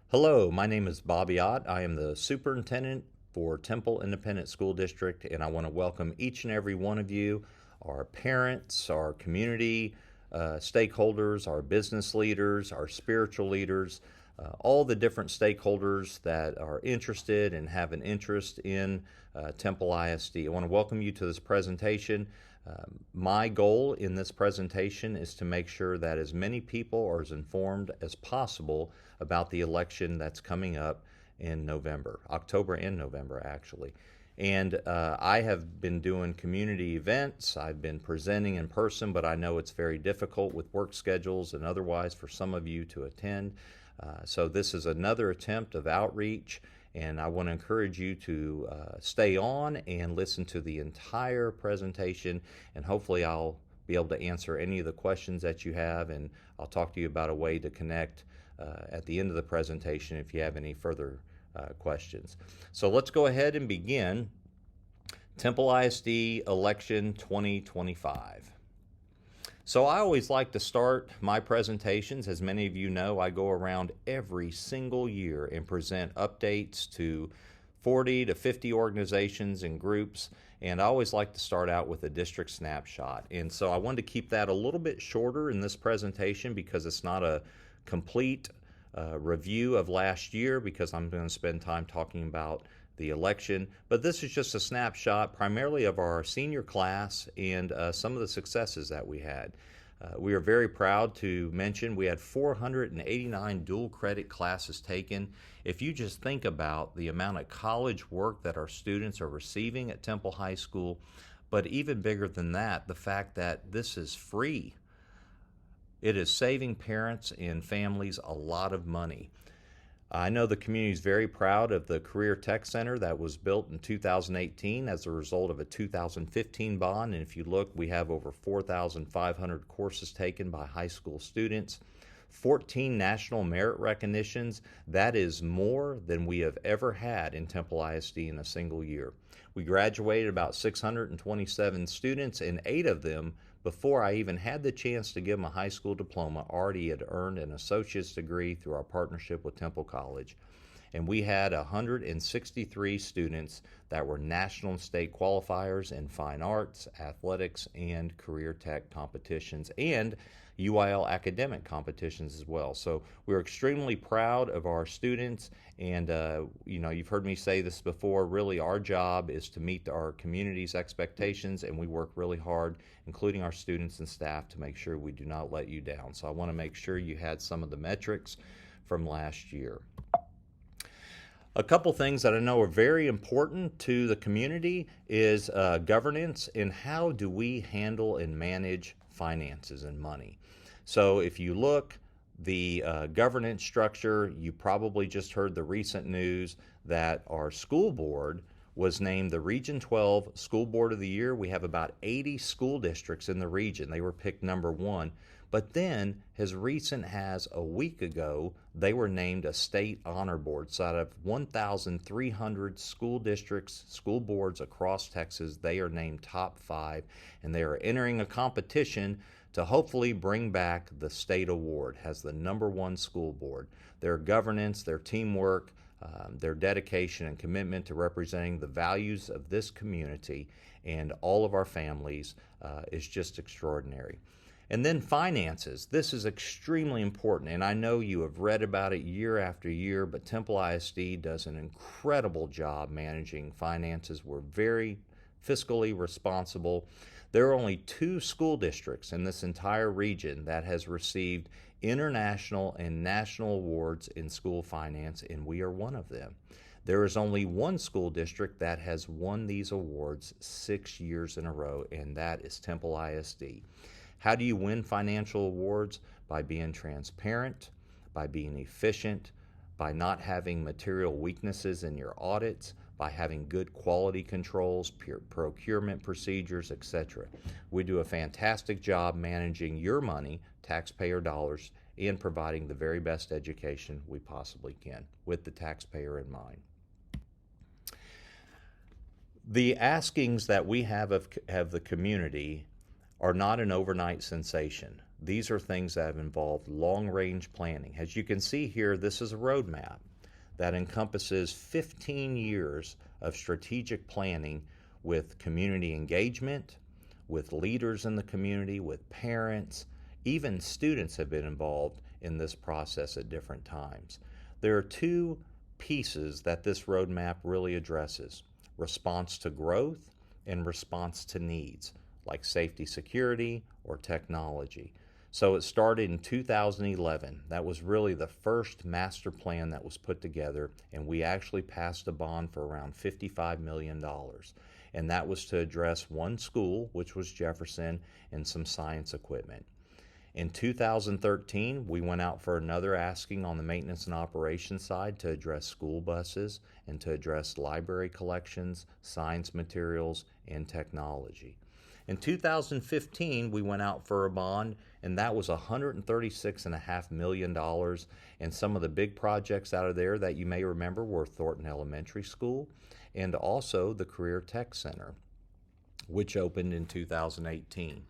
Hello, my name is Bobby Ott. I am the superintendent for Temple Independent School District, and I want to welcome each and every one of you, our parents, our community stakeholders, our business leaders, our spiritual leaders, all the different stakeholders that are interested and have an interest in Temple ISD. I want to welcome you to this presentation. My goal in this presentation is to make sure that as many people are as informed as possible about the election that's coming up in November, October and November actually. And I have been doing community events. I've been presenting in person, but I know it's very difficult with work schedules and otherwise for some of you to attend. So this is another attempt of outreach, and I want to encourage you to stay on and listen to the entire presentation, and hopefully I'll be able to answer any of the questions that you have, and I'll talk to you about a way to connect at the end of the presentation if you have any further questions. So let's go ahead and begin Temple ISD Election 2025. So I always like to start my presentations. As many of you know, I go around every single year and present updates to 40 to 50 organizations and groups, and I always like to start out with a district snapshot. And so I wanted to keep that a little bit shorter in this presentation because it's not a complete review of last year, because I'm going to spend time talking about the election, but this is just a snapshot primarily of our senior class and some of the successes that we had. We are very proud to mention we had 489 dual credit classes taken. If you just think about the amount of college work that our students are receiving at Temple High School, but even bigger than that, the fact that this is free. It is saving parents and families a lot of money. I know the community is very proud of the Career Tech Center that was built in 2018 as a result of a 2015 bond. And if you look, we have over 4,500 courses taken by high school students, 14 national merit recognitions. That is more than we have ever had in Temple ISD in a single year. We graduated about 627 students, and 8 of them, before I even had the chance to give them a high school diploma, already had earned an associate's degree through our partnership with Temple College. And we had 163 students that were national and state qualifiers in fine arts, athletics, and career tech competitions, and UIL academic competitions as well. So we're extremely proud of our students, and you've heard me say this before, really our job is to meet our community's expectations, and we work really hard, including our students and staff, to make sure we do not let you down. So I want to make sure you had some of the metrics from last year. A couple things that I know are very important to the community is governance, and how do we handle and manage finances and money. So if you look, the governance structure, you probably just heard the recent news that our school board was named the Region 12 School Board of the Year. We have about 80 school districts in the region. They were picked number 1. But then, as recent as a week ago, they were named a state honor board. So out of 1,300 school districts, school boards across Texas, they are named top 5, and they are entering a competition to hopefully bring back the state award as the number 1 school board. Their governance, their teamwork, their dedication and commitment to representing the values of this community and all of our families is just extraordinary. And then finances. This is extremely important, and I know you have read about it year after year, but Temple ISD does an incredible job managing finances. We're very fiscally responsible. There are only 2 school districts in this entire region that has received international and national awards in school finance, and we are one of them. There is only 1 school district that has won these awards 6 years in a row, and that is Temple ISD. How do you win financial awards? By being transparent, by being efficient, by not having material weaknesses in your audits, by having good quality controls, procurement procedures, etc. We do a fantastic job managing your money, taxpayer dollars, and providing the very best education we possibly can with the taxpayer in mind. The askings that we have of the community are not an overnight sensation. These are things that have involved long-range planning. As you can see here, this is a roadmap that encompasses 15 years of strategic planning with community engagement, with leaders in the community, with parents. Even students have been involved in this process at different times. There are two pieces that this roadmap really addresses: response to growth and response to needs, like safety, security, or technology. So it started in 2011. That was really the first master plan that was put together, and we actually passed a bond for around $55 million. And that was to address one school, which was Jefferson, and some science equipment. In 2013, we went out for another asking on the maintenance and operations side to address school buses and to address library collections, science materials, and technology. In 2015, we went out for a bond, and that was $136.5 million. And some of the big projects out of there that you may remember were Thornton Elementary School and also the Career Tech Center, which opened in 2018.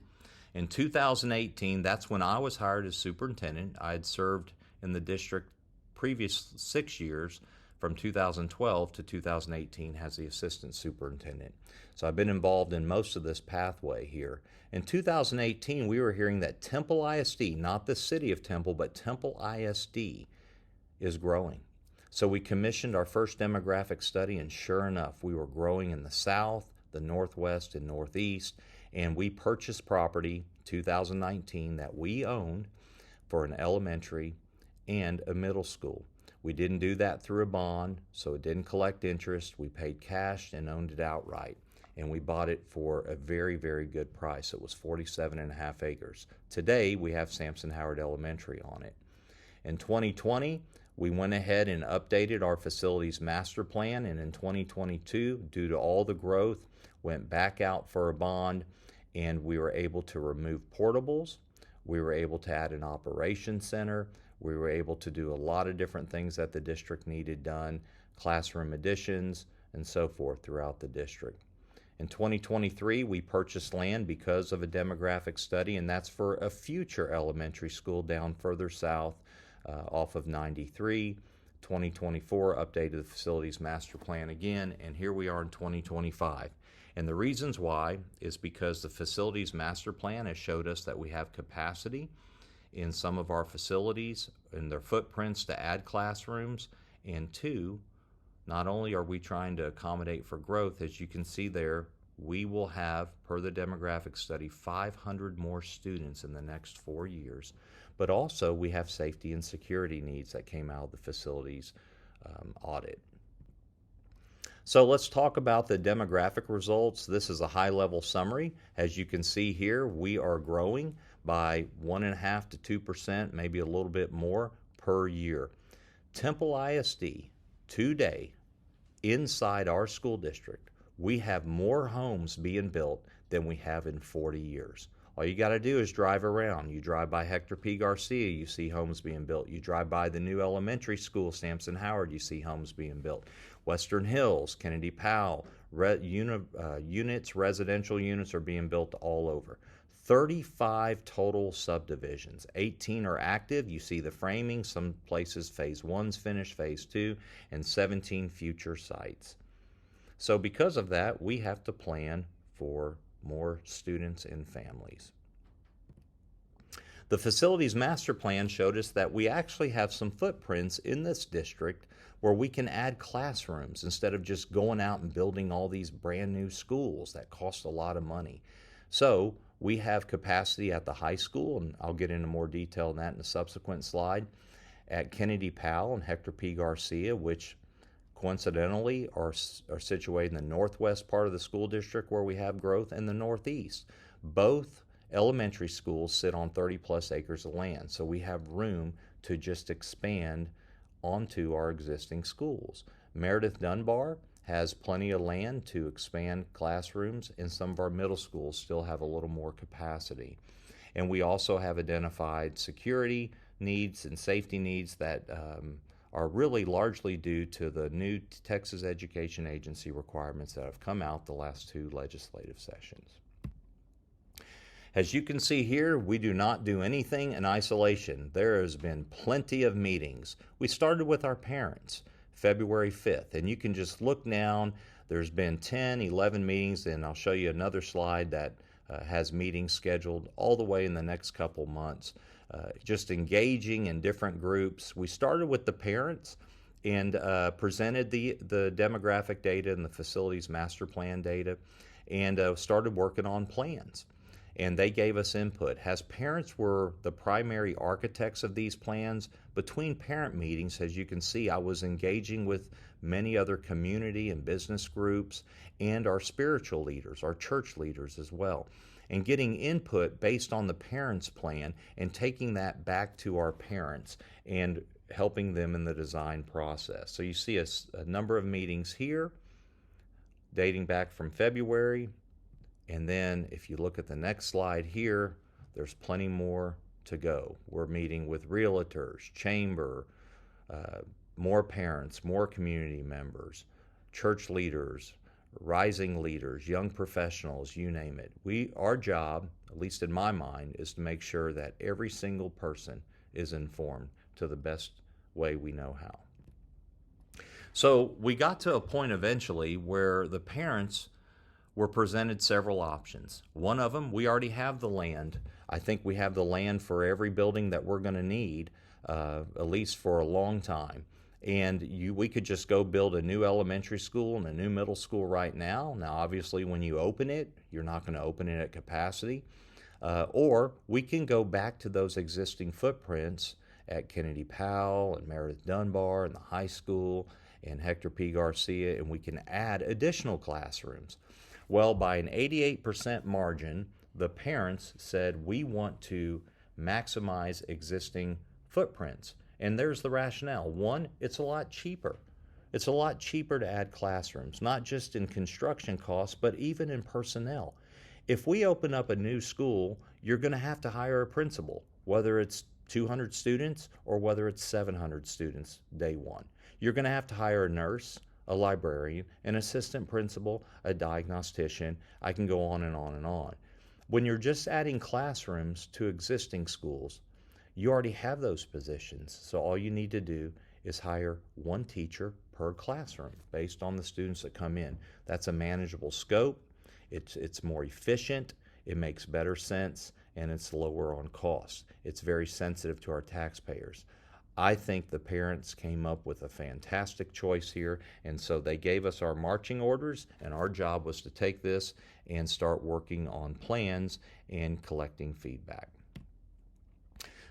In 2018, that's when I was hired as superintendent. I had served in the district previous 6 years, from 2012 to 2018, as the assistant superintendent. So I've been involved in most of this pathway here. In 2018, we were hearing that Temple ISD, not the city of Temple, but Temple ISD, is growing. So we commissioned our first demographic study, and sure enough, we were growing in the south, the northwest, and northeast. And we purchased property 2019 that we owned for an elementary and a middle school. We didn't do that through a bond, so it didn't collect interest. We paid cash and owned it outright. And we bought it for a very, very good price. It was 47.5 acres. Today, we have Sampson Howard Elementary on it. In 2020, we went ahead and updated our facilities master plan, and in 2022, due to all the growth, went back out for a bond, and we were able to remove portables. We were able to add an operations center. We were able to do a lot of different things that the district needed done, classroom additions, and so forth throughout the district. In 2023, we purchased land because of a demographic study, and that's for a future elementary school down further south off of 93. 2024, updated the facilities master plan again, and here we are in 2025. And the reasons why is because the facilities master plan has showed us that we have capacity in some of our facilities and their footprints to add classrooms. And two, not only are we trying to accommodate for growth, as you can see there, we will have, per the demographic study, 500 more students in the next 4 years. But also we have safety and security needs that came out of the facilities audit. So let's talk about the demographic results. This is a high-level summary. As you can see here, we are growing by 1.5% to 2%, maybe a little bit more per year. Temple ISD, today, inside our school district, we have more homes being built than we have in 40 years. All you got to do is drive around. You drive by Hector P. Garcia, you see homes being built. You drive by the new elementary school, Sampson Howard, you see homes being built. Western Hills, Kennedy Powell, residential units are being built all over. 35 total subdivisions. 18 are active. You see the framing. Some places phase 1's finished, phase 2, and 17 future sites. So because of that, we have to plan for more students and families. The facilities master plan showed us that we actually have some footprints in this district where we can add classrooms instead of just going out and building all these brand new schools that cost a lot of money. So we have capacity at the high school, and I'll get into more detail on that in a subsequent slide, at Kennedy Powell and Hector P. Garcia, which coincidentally are situated in the northwest part of the school district where we have growth, and the northeast. Both elementary schools sit on 30 plus acres of land, so we have room to just expand onto our existing schools. Meredith Dunbar has plenty of land to expand classrooms, and some of our middle schools still have a little more capacity. And we also have identified security needs and safety needs that are really largely due to the new Texas Education Agency requirements that have come out the last 2 legislative sessions. As you can see here, we do not do anything in isolation. There has been plenty of meetings. We started with our parents February 5th, and you can just look down. There's been 10, 11 meetings, and I'll show you another slide that has meetings scheduled all the way in the next couple months. Just engaging in different groups. We started with the parents and presented the demographic data and the facilities master plan data, and started working on plans. And they gave us input. As parents were the primary architects of these plans, between parent meetings, as you can see, I was engaging with many other community and business groups and our spiritual leaders, our church leaders as well, and getting input based on the parents' plan and taking that back to our parents and helping them in the design process. So you see a number of meetings here dating back from February. And then if you look at the next slide here, there's plenty more to go. We're meeting with realtors, chamber, more parents, more community members, church leaders, rising leaders, young professionals, you name it. Our job, at least in my mind, is to make sure that every single person is informed to the best way we know how. So we got to a point eventually where the parents were presented several options. One of them, we already have the land. I think we have the land for every building that we're going to need, at least for a long time. And we could just go build a new elementary school and a new middle school right now. Now, obviously, when you open it, you're not going to open it at capacity. Or we can go back to those existing footprints at Kennedy Powell and Meredith Dunbar and the high school and Hector P. Garcia, and we can add additional classrooms. Well, by an 88% margin, the parents said we want to maximize existing footprints. And there's the rationale. One, it's a lot cheaper. It's a lot cheaper to add classrooms, not just in construction costs, but even in personnel. If we open up a new school, you're going to have to hire a principal, whether it's 200 students or whether it's 700 students day one. You're going to have to hire a nurse, a librarian, an assistant principal, a diagnostician. I can go on and on and on. When you're just adding classrooms to existing schools, you already have those positions. So all you need to do is hire one teacher per classroom based on the students that come in. That's a manageable scope. It's more efficient. It makes better sense, and it's lower on cost. It's very sensitive to our taxpayers. I think the parents came up with a fantastic choice here, and so they gave us our marching orders, and our job was to take this and start working on plans and collecting feedback.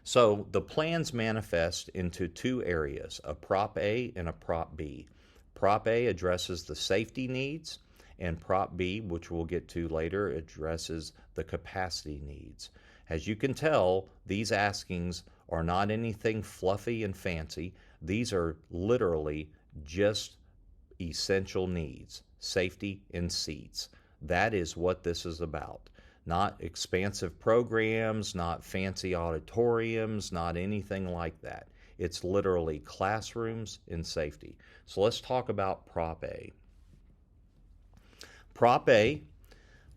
So the plans manifest into two areas, a Prop A and a Prop B. Prop A addresses the safety needs, and Prop B, which we'll get to later, addresses the capacity needs. As you can tell, these askings are not anything fluffy and fancy. These are literally just essential needs, safety and seats. That is what this is about. Not expansive programs, not fancy auditoriums, not anything like that. It's literally classrooms and safety. So let's talk about Prop A. Prop A,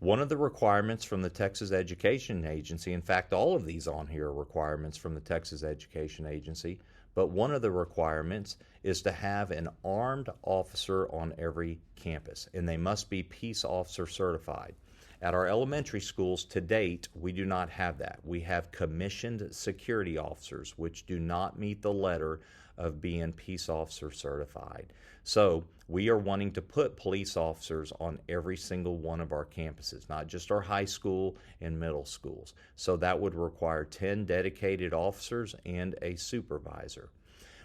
one of the requirements from the Texas Education Agency, in fact, all of these on here are requirements from the Texas Education Agency, but one of the requirements is to have an armed officer on every campus, and they must be peace officer certified. At our elementary schools to date, we do not have that. We have commissioned security officers, which do not meet the letter of being peace officer certified. So we are wanting to put police officers on every single one of our campuses, not just our high school and middle schools. So that would require 10 dedicated officers and a supervisor.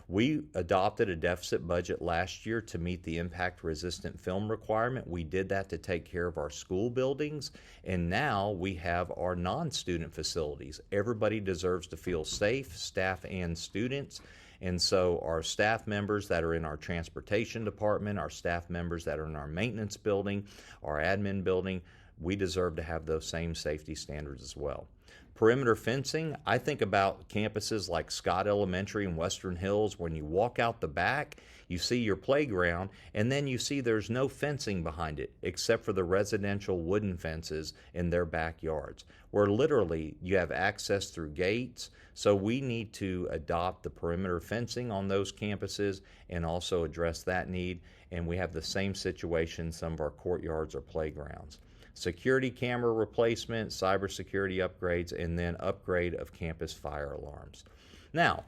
We adopted a deficit budget last year to meet the impact-resistant film requirement. We did that to take care of our school buildings, and now we have our non-student facilities. Everybody deserves to feel safe, staff and students, and so our staff members that are in our transportation department, our staff members that are in our maintenance building, our admin building, we deserve to have those same safety standards as well. Perimeter fencing, I think about campuses like Scott Elementary and Western Hills. When you walk out the back, you see your playground, and then you see there's no fencing behind it except for the residential wooden fences in their backyards, where literally you have access through gates. So we need to adopt the perimeter fencing on those campuses and also address that need. And we have the same situation in some of our courtyards or playgrounds. Security camera replacement, cybersecurity upgrades, and then upgrade of campus fire alarms. Now,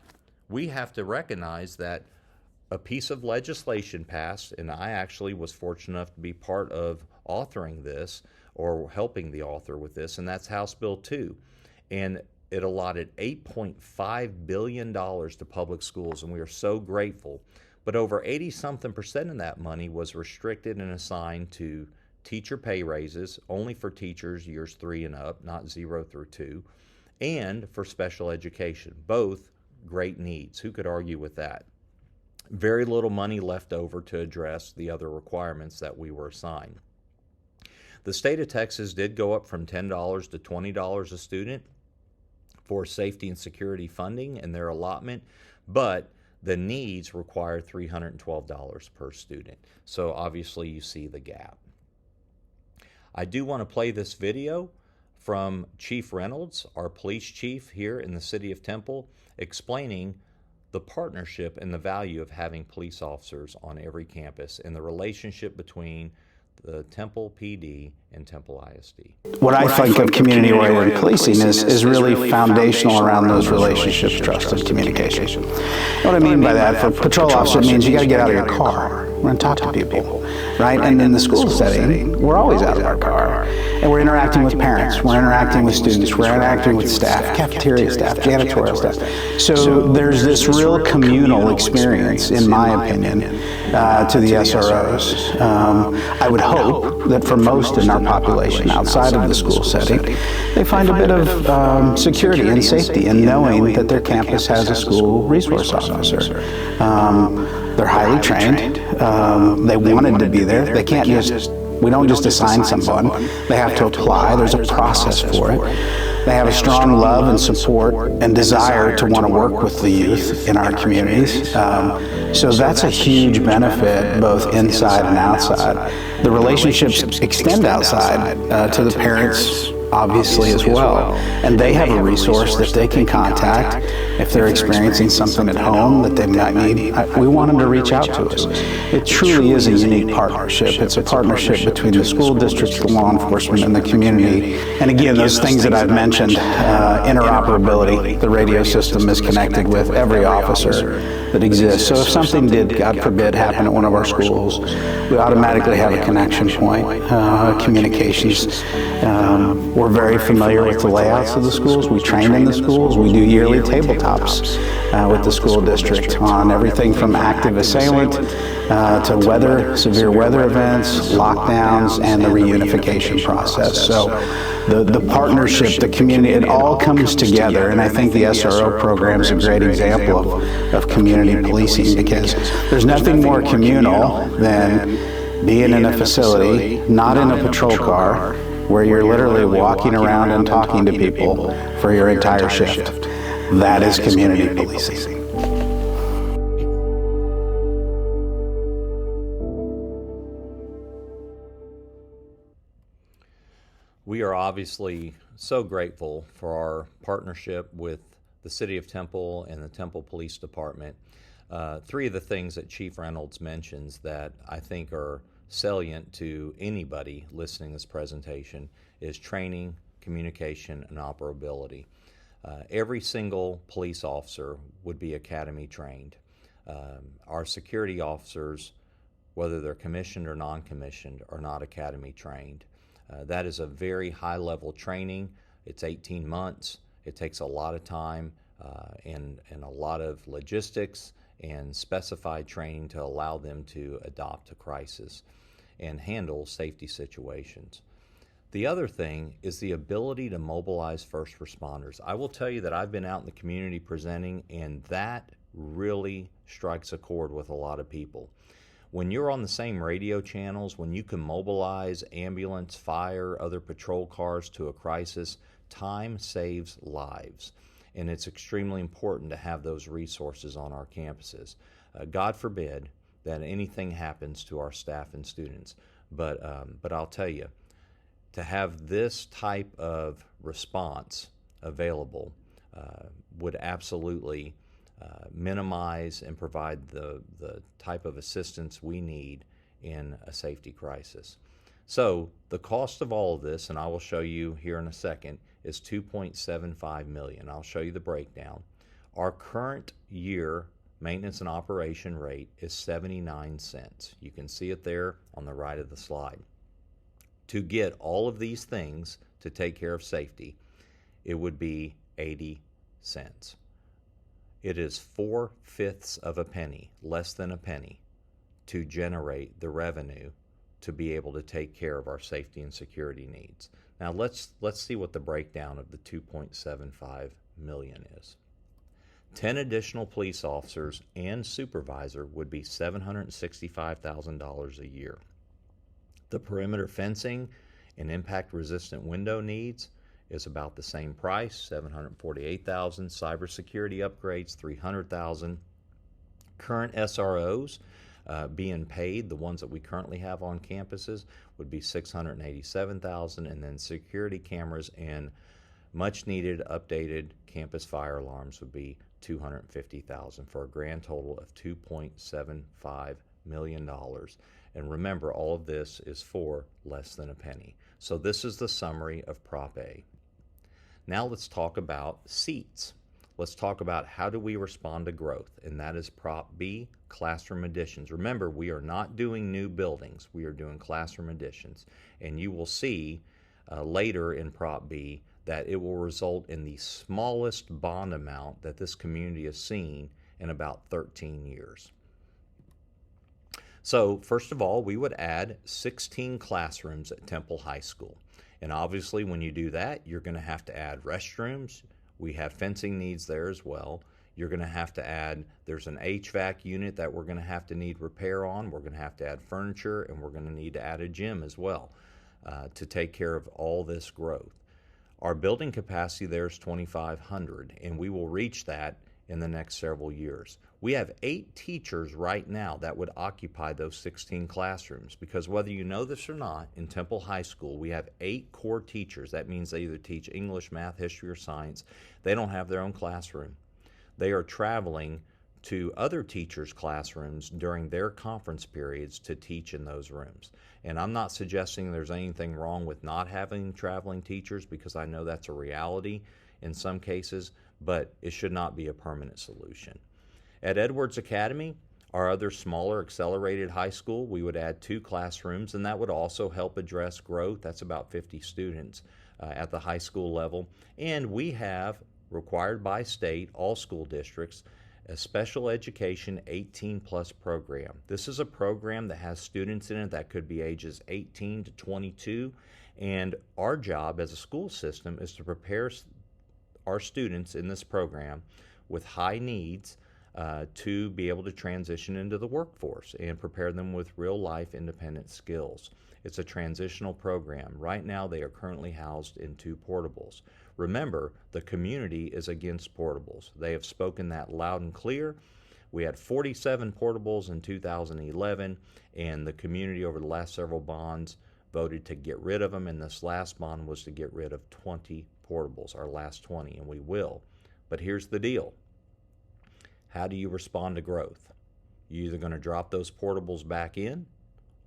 we have to recognize that a piece of legislation passed, and I actually was fortunate enough to be part of authoring this or helping the author with this, and that's House Bill 2. And it allotted $8.5 billion to public schools, and we are so grateful. But over 80-something% of that money was restricted and assigned to teacher pay raises, only for teachers years 3 and up, not 0 through 2, and for special education, both great needs. Who could argue with that? Very little money left over to address the other requirements that we were assigned. The state of Texas did go up from $10 to $20 a student for safety and security funding in their allotment, but the needs require $312 per student. So obviously you see the gap. I do want to play this video from Chief Reynolds, our police chief here in the city of Temple, explaining the partnership and the value of having police officers on every campus and the relationship between the Temple PD and Temple ISD. What I think of community-oriented policing is really foundational around those relationships, trust, and communication. What I mean by that, for patrol officer, it means you got to get out of your car and talk to people, right? And in the school setting, we're always out of our car. And we're interacting with parents, we're interacting with students, we're interacting with staff, cafeteria staff, janitorial staff. So there's this real communal experience, in my opinion, to the SROs. I would hope that for most in our population outside of the school setting, they find a bit of security and safety in knowing that their campus has a school resource officer. They're highly trained. They wanted to be there. They can't just, we don't just assign someone. They have to apply. There's a process for it. They have a strong love and support and desire to want to work with the youth in our communities. So that's a huge benefit both inside and outside. The relationships extend outside to the parents, obviously, as well. And they have a resource that they can contact if they're experiencing something at home that they might need. We want them to reach out to us. It truly is a unique partnership. It's a partnership between the school districts, the law enforcement, and the community. And again, those things that I've mentioned, interoperability, the radio system is connected with every officer that exists. So if something did, God forbid, happen at one of our schools, we automatically have a connection point, communications. We're very familiar with the layouts of the schools. We train in the schools. We do yearly tabletops with the school district on everything from active assailant to weather, severe weather events, lockdowns, and the reunification process. So the partnership, the community, it all comes together, and I think the SRO program is a great example of community policing, because there's nothing more communal than being in a facility, not in a patrol car, where you're literally walking around and talking to people for your entire shift. That is community policing. We are obviously so grateful for our partnership with the City of Temple and the Temple Police Department. Three of the things that Chief Reynolds mentions that I think are salient to anybody listening to this presentation is training, communication, and operability. Every single police officer would be academy trained. Our security officers, whether they're commissioned or non-commissioned, are not academy trained. That is a very high level training. It's 18 months. It takes a lot of time and a lot of logistics and specified training to allow them to adopt a crisis and handle safety situations. The other thing is the ability to mobilize first responders. I will tell you that I've been out in the community presenting, and that really strikes a chord with a lot of people. When you're on the same radio channels, when you can mobilize ambulance, fire, other patrol cars to a crisis Time saves lives, and it's extremely important to have those resources on our campuses. God forbid that anything happens to our staff and students, but I'll tell you, to have this type of response available would absolutely minimize and provide the type of assistance we need in a safety crisis. So the cost of all of this, and I will show you here in a second, is $2.75 million. I'll show you the breakdown. Our current year maintenance and operation rate is 79 cents. You can see it there on the right of the slide. To get all of these things to take care of safety, it would be 80 cents. It is 4/5 of a penny, less than a penny, to generate the revenue to be able to take care of our safety and security needs. Now let's see what the breakdown of the 2.75 million is. 10 additional police officers and supervisor would be $765,000 a year. The perimeter fencing and impact resistant window needs is about the same price, $748,000. Cybersecurity upgrades, $300,000. Current SROs being paid, the ones that we currently have on campuses, would be $687,000, and then security cameras and much needed updated campus fire alarms would be $250,000 for a grand total of $2.75 million. And remember, all of this is for less than a penny. So this is the summary of Prop A. Now let's talk about seats. Let's talk about how do we respond to growth, and that is Prop B, classroom additions. Remember, we are not doing new buildings. We are doing classroom additions. And you will see later in Prop B that it will result in the smallest bond amount that this community has seen in about 13 years. So first of all, we would add 16 classrooms at Temple High School. And obviously when you do that, you're going to have to add restrooms. We have fencing needs there as well. You're going to have to add, there's an HVAC unit that we're going to have to need repair on. We're going to have to add furniture, and we're going to need to add a gym as well to take care of all this growth. Our building capacity there is 2,500, and we will reach that in the next several years. We have 8 teachers right now that would occupy those 16 classrooms, because whether you know this or not, in Temple High School we have 8 core teachers. That means they either teach English, math, history, or science. They don't have their own classroom. They are traveling to other teachers' classrooms during their conference periods to teach in those rooms. And I'm not suggesting there's anything wrong with not having traveling teachers, because I know that's a reality in some cases, but it should not be a permanent solution. At Edwards Academy, our other smaller accelerated high school, we would add 2 classrooms, and that would also help address growth. That's about 50 students at the high school level. And we have, required by state, all school districts, a special education 18-plus program. This is a program that has students in it that could be ages 18 to 22, and our job as a school system is to prepare our students in this program with high needs to be able to transition into the workforce and prepare them with real-life independent skills. It's a transitional program. Right now, they are currently housed in 2 portables. Remember, the community is against portables. They have spoken that loud and clear. We had 47 portables in 2011, and the community over the last several bonds voted to get rid of them, and this last bond was to get rid of 20 portables, our last 20, and we will. But here's the deal. How do you respond to growth? You're either going to drop those portables back in,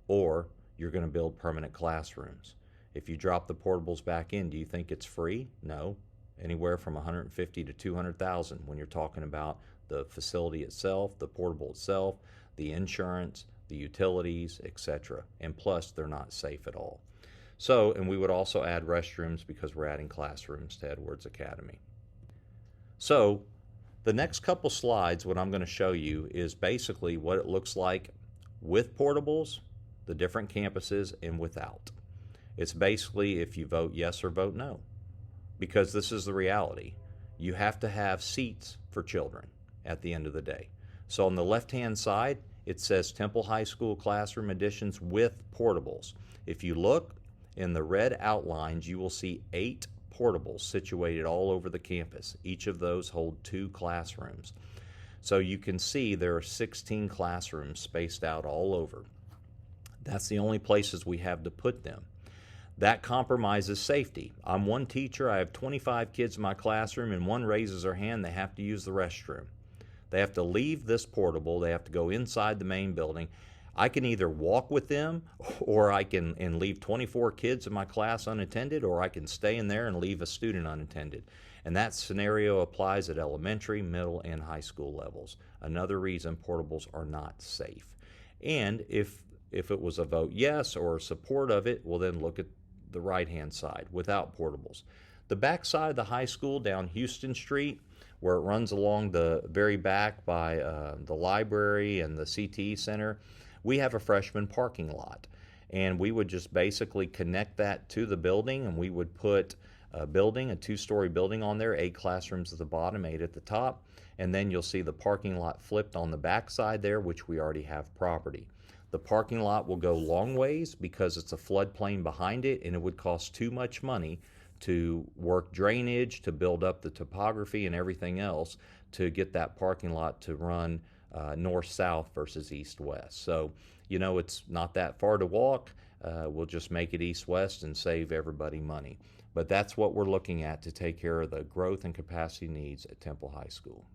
or you're going to build permanent classrooms. If you drop the portables back in, do you think it's free? No. Anywhere from $150,000 to $200,000 when you're talking about the facility itself, the portable itself, the insurance, the utilities, etc. And plus, they're not safe at all. So, and we would also add restrooms because we're adding classrooms to Edwards Academy. So, the next couple slides, what I'm going to show you is basically what it looks like with portables, the different campuses, and without. It's basically if you vote yes or vote no, because this is the reality. You have to have seats for children at the end of the day. So on the left-hand side, it says Temple High School classroom additions with portables. If you look in the red outlines, you will see 8 portables situated all over the campus. Each of those hold 2 classrooms. So you can see there are 16 classrooms spaced out all over. That's the only places we have to put them. That compromises safety. I'm one teacher, I have 25 kids in my classroom, and one raises their hand, they have to use the restroom. They have to leave this portable, they have to go inside the main building. I can either walk with them, or I can leave 24 kids in my class unattended, or I can stay in there and leave a student unattended. And that scenario applies at elementary, middle, and high school levels. Another reason portables are not safe. And if it was a vote yes or support of it, we'll then look at the right-hand side without portables. The back side of the high school down Houston Street, where it runs along the very back by the library and the CTE Center, we have a freshman parking lot. And we would just basically connect that to the building, and we would put a 2-story building on there, 8 classrooms at the bottom, 8 at the top, and then you'll see the parking lot flipped on the back side there, which we already have property. The parking lot will go long ways because it's a floodplain behind it, and it would cost too much money to work drainage, to build up the topography and everything else to get that parking lot to run north-south versus east-west. So, it's not that far to walk. We'll just make it east-west and save everybody money. But that's what we're looking at to take care of the growth and capacity needs at Temple High School.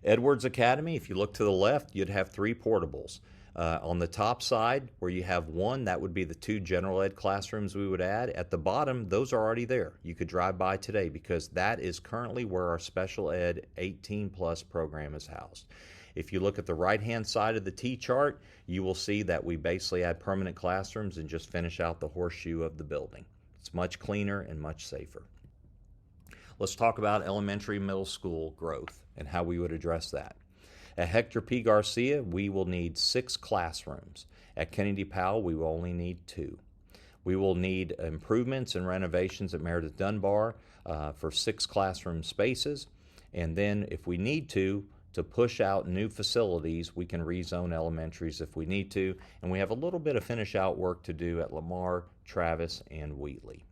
Edwards Academy, if you look to the left, you'd have 3 portables. On the top side, where you have 1, that would be the 2 general ed classrooms we would add. At the bottom, those are already there. You could drive by today because that is currently where our special ed 18-plus program is housed. If you look at the right-hand side of the T-chart, you will see that we basically add permanent classrooms and just finish out the horseshoe of the building. It's much cleaner and much safer. Let's talk about elementary and middle school growth and how we would address that. At Hector P. Garcia, we will need 6 classrooms. At Kennedy Powell, we will only need 2. We will need improvements and renovations at Meredith Dunbar for 6 classroom spaces. And then if we need to push out new facilities, we can rezone elementaries if we need to. And we have a little bit of finish out work to do at Lamar, Travis, and Wheatley.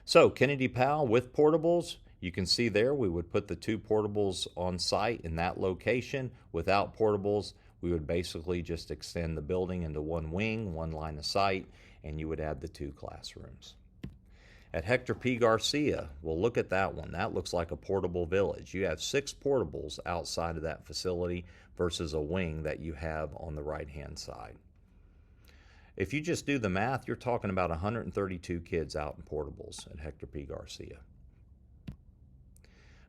So Kennedy Powell with portables, you can see there we would put the 2 portables on site in that location. Without portables, we would basically just extend the building into 1 wing, 1 line of sight, and you would add the 2 classrooms. At Hector P. Garcia, we'll look at that one. That looks like a portable village. You have 6 portables outside of that facility versus a wing that you have on the right-hand side. If you just do the math, you're talking about 132 kids out in portables at Hector P. Garcia.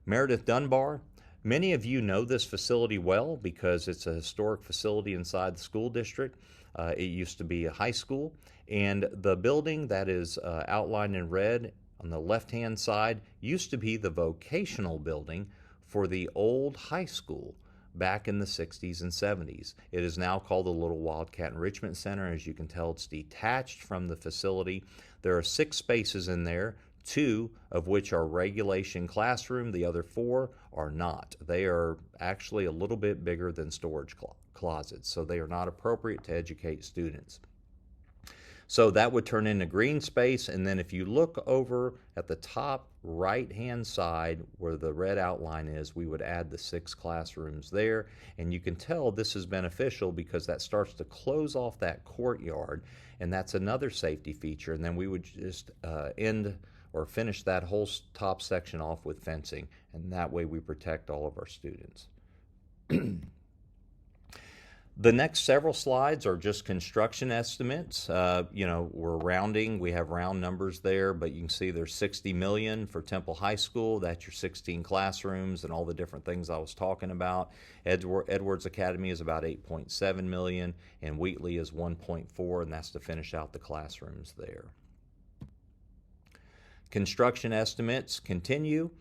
Meredith Dunbar, many of you know this facility well because it's a historic facility inside the school district. It used to be a high school, and the building that is outlined in red on the left-hand side used to be the vocational building for the old high school back in the 60s and 70s. It is now called the Little Wildcat Enrichment Center. As you can tell, it's detached from the facility. There are 6 spaces in there, 2 of which are regulation classroom. The other 4 are not. They are actually a little bit bigger than storage closets, so they are not appropriate to educate students. So that would turn into green space, and then if you look over at the top right-hand side where the red outline is, we would add the 6 classrooms there, and you can tell this is beneficial because that starts to close off that courtyard, and that's another safety feature, and then we would just end or finish that whole top section off with fencing, and that way we protect all of our students. The next several slides are just construction estimates. We're rounding, we have round numbers there, but you can see there's $60 million for Temple High School. That's your 16 classrooms and all the different things I was talking about. Edwards Academy is about $8.7 million, and Wheatley is $1.4, and that's to finish out the classrooms there. Construction estimates continue.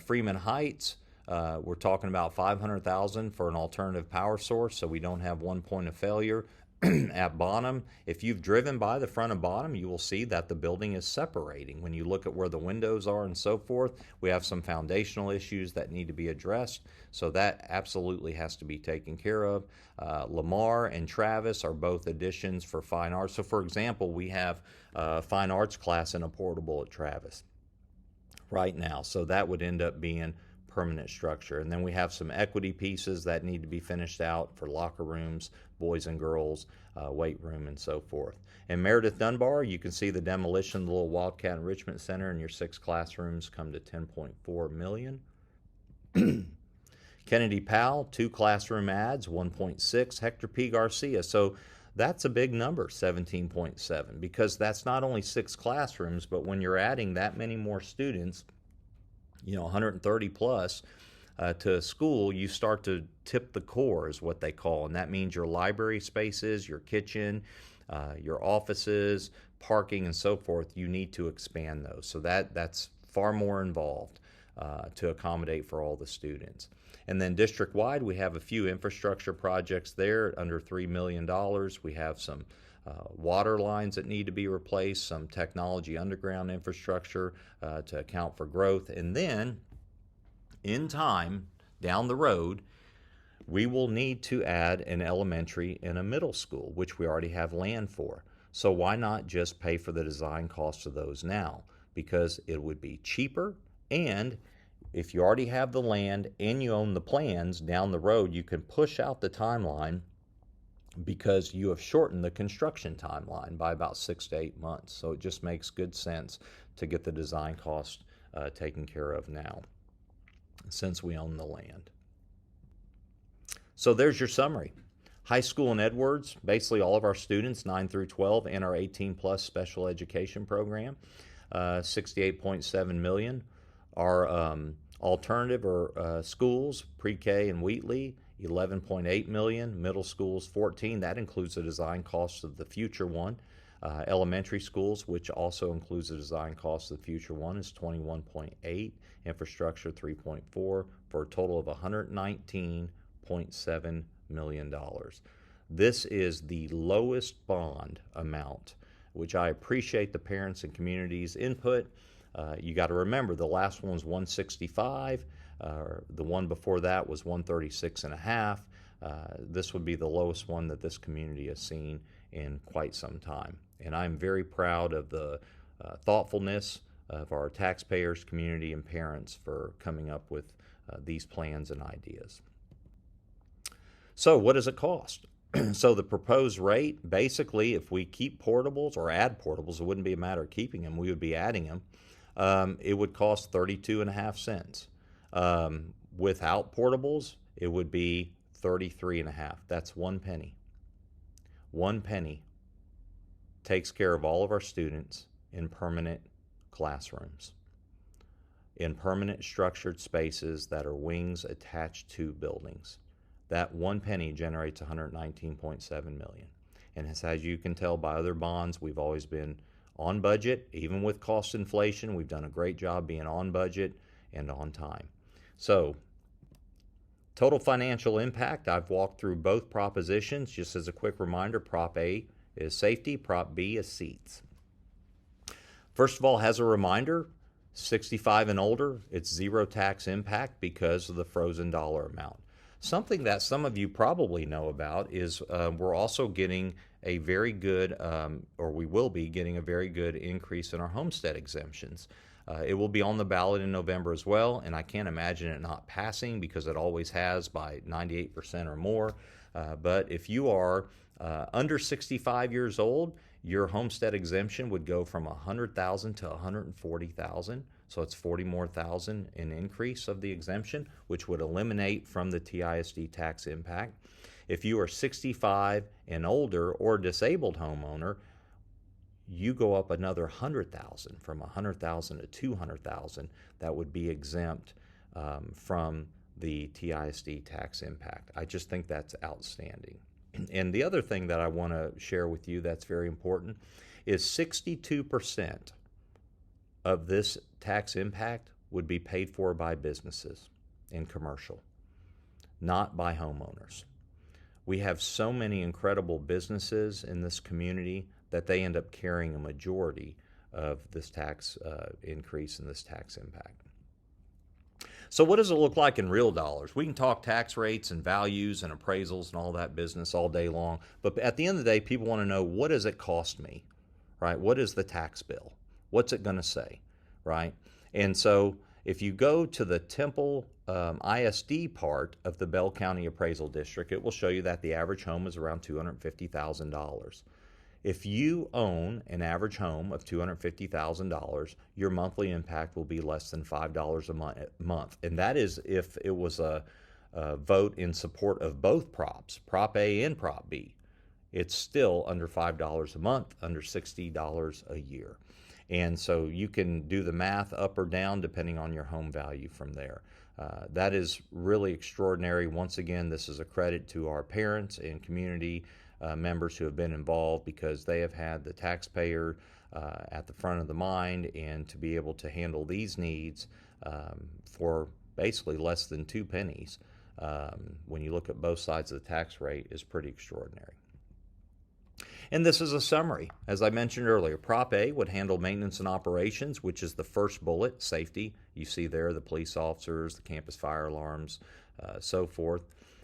Freeman Heights, we're talking about $500,000 for an alternative power source, so we don't have one point of failure. at Bonham, if you've driven by the front of Bonham, you will see that the building is separating. When you look at where the windows are and so forth, we have some foundational issues that need to be addressed. So that absolutely has to be taken care of. Lamar and Travis are both additions for fine arts. So for example, we have a fine arts class in a portable at Travis right now. So that would end up being permanent structure. And then we have some equity pieces that need to be finished out for locker rooms, boys and girls, weight room, and so forth. In Meredith Dunbar, you can see the demolition of the little Wildcat Enrichment Center, and your 6 classrooms come to $10.4 million. Kennedy Powell, 2 classroom adds, 1.6. Hector P. Garcia. So that's a big number, 17.7, because that's not only 6 classrooms, but when you're adding that many more students, 130 plus to a school, you start to tip the core is what they call, and that means your library spaces, your kitchen, your offices, parking, and so forth. You need to expand those. So that's far more involved to accommodate for all the students. And then district-wide, we have a few infrastructure projects there under $3 million. We have some water lines that need to be replaced, some technology underground infrastructure to account for growth. And then, in time, down the road, we will need to add an elementary and a middle school, which we already have land for. So why not just pay for the design costs of those now? Because it would be cheaper, and if you already have the land and you own the plans, down the road you can push out the timeline because you have shortened the construction timeline by about 6 to 8 months. So it just makes good sense to get the design cost taken care of now, since we own the land. So there's your summary. High school in Edwards, basically all of our students, 9 through 12, and our 18 plus special education program, $68.7 million. Our alternative or schools, pre-K and Wheatley, $11.8 million. Middle schools, $14 million. That includes the design costs of the future one. Elementary schools, which also includes the design costs of the future one, is $21.8 million. Infrastructure, $3.4 million, for a total of $119.7 million. This is the lowest bond amount, which I appreciate the parents and community's input. You got to remember, the last one was 165. The one before that was 136.5. This would be the lowest one that this community has seen in quite some time. And I'm very proud of the thoughtfulness of our taxpayers, community, and parents for coming up with these plans and ideas. So what does it cost? So the proposed rate, basically, if we keep portables or add portables, it wouldn't be a matter of keeping them, we would be adding them. It would cost 32.5 cents. Without portables, it would be 33.5. That's 1 penny. 1 penny takes care of all of our students in permanent classrooms, in permanent structured spaces that are wings attached to buildings. That 1 penny generates $119.7 million. And as you can tell by other bonds, we've always been on budget. Even with cost inflation, we've done a great job being on budget and on time. So, total financial impact, I've walked through both propositions. Just as a quick reminder, Prop A is safety, Prop B is seats. First of all, as a reminder, 65 and older, it's zero tax impact because of the frozen dollar amount. Something that some of you probably know about is we're also getting a very good, or we will be getting a very good increase in our homestead exemptions. It will be on the ballot in November as well, and I can't imagine it not passing because it always has by 98% or more. But if you are under 65 years old, your homestead exemption would go from $100,000 to $140,000. So it's $40,000 more in increase of the exemption, which would eliminate from the TISD tax impact. If you are 65 and older or disabled homeowner, you go up another $100,000, from $100,000 to $200,000. That would be exempt from the TISD tax impact. I just think that's outstanding. And the other thing that I want to share with you that's very important is 62% of this tax impact would be paid for by businesses and commercial, not by homeowners. We have so many incredible businesses in this community that they end up carrying a majority of this tax increase and this tax impact. So what does it look like in real dollars? We can talk tax rates and values and appraisals and all that business all day long, but at the end of the day, people want to know, what does it cost me, right? What is the tax bill? What's it going to say, right? And so if you go to the Temple ISD part of the Bell County Appraisal District, it will show you that the average home is around $250,000. If you own an average home of $250,000, your monthly impact will be less than $5 a month. And that is if it was a vote in support of both props, Prop A and Prop B. It's still under $5 a month, under $60 a year. And so you can do the math up or down depending on your home value from there. That is really extraordinary. Once again, this is a credit to our parents and community members who have been involved, because they have had the taxpayer at the front of the mind, and to be able to handle these needs for basically less than 2 pennies when you look at both sides of the tax rate is pretty extraordinary. And this is a summary. As I mentioned earlier, Prop A would handle maintenance and operations, which is the first bullet, safety. You see there the police officers, the campus fire alarms, so forth.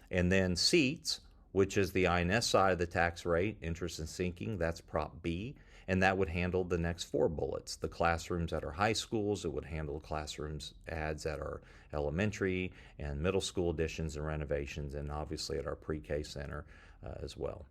And then seats, which is the INS side of the tax rate, interest and sinking, that's Prop B. And that would handle the next 4 bullets. The classrooms at our high schools, it would handle classrooms adds at our elementary and middle school additions and renovations, and obviously at our pre-K center as well.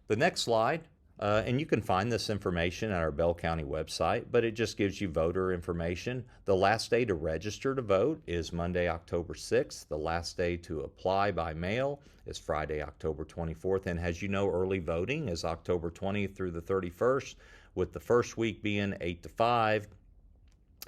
The next slide, and you can find this information at our Bell County website, but it just gives you voter information. The last day to register to vote is Monday, October 6th. The last day to apply by mail is Friday, October 24th. And as you know, early voting is October 20th through the 31st, with the first week being 8 to 5,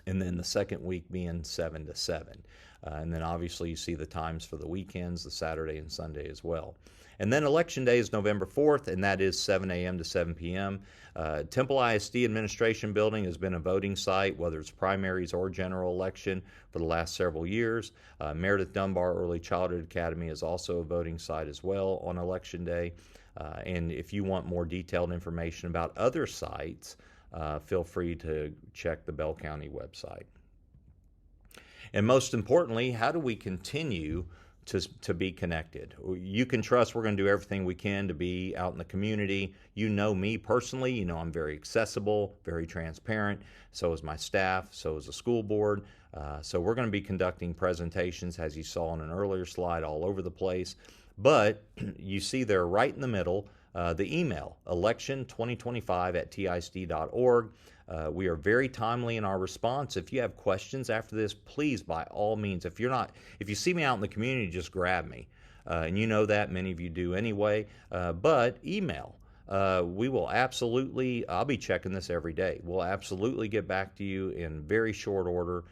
and then the second week being 7 to 7. And then obviously you see the times for the weekends, the Saturday and Sunday as well. And then Election Day is November 4th, and that is 7 a.m. to 7 p.m. Temple ISD Administration Building has been a voting site, whether it's primaries or general election, for the last several years. Meredith Dunbar Early Childhood Academy is also a voting site as well on Election Day. And if you want more detailed information about other sites, feel free to check the Bell County website. And most importantly, how do we continue to be connected? You can trust we're going to do everything we can to be out in the community. You know me personally. You know I'm very accessible, very transparent. So is my staff. So is the school board. So we're going to be conducting presentations, as you saw on an earlier slide, all over the place. But you see there right in the middle the email, election2025@tisd.org. We are very timely in our response. If you have questions after this, please, by all means, if you see me out in the community, just grab me. And you know that, many of you do anyway, but email. We will absolutely, I'll be checking this every day. We'll absolutely get back to you in very short order.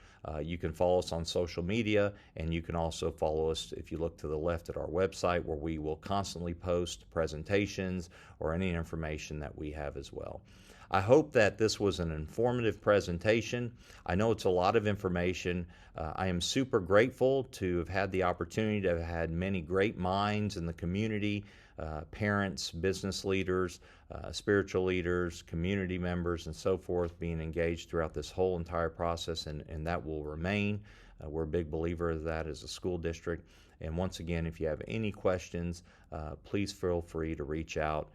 You can follow us on social media, and you can also follow us, if you look to the left, at our website, where we will constantly post presentations or any information that we have as well. I hope that this was an informative presentation. I know it's a lot of information. I am super grateful to have had the opportunity to have had many great minds in the community, parents, business leaders, spiritual leaders, community members, and so forth, being engaged throughout this whole entire process, and that will remain. We're a big believer of that as a school district. And once again, if you have any questions, please feel free to reach out.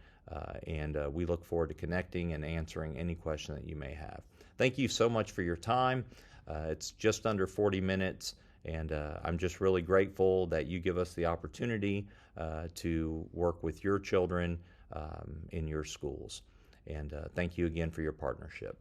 And we look forward to connecting and answering any question that you may have. Thank you so much for your time. It's just under 40 minutes, and I'm just really grateful that you give us the opportunity to work with your children in your schools. And thank you again for your partnership.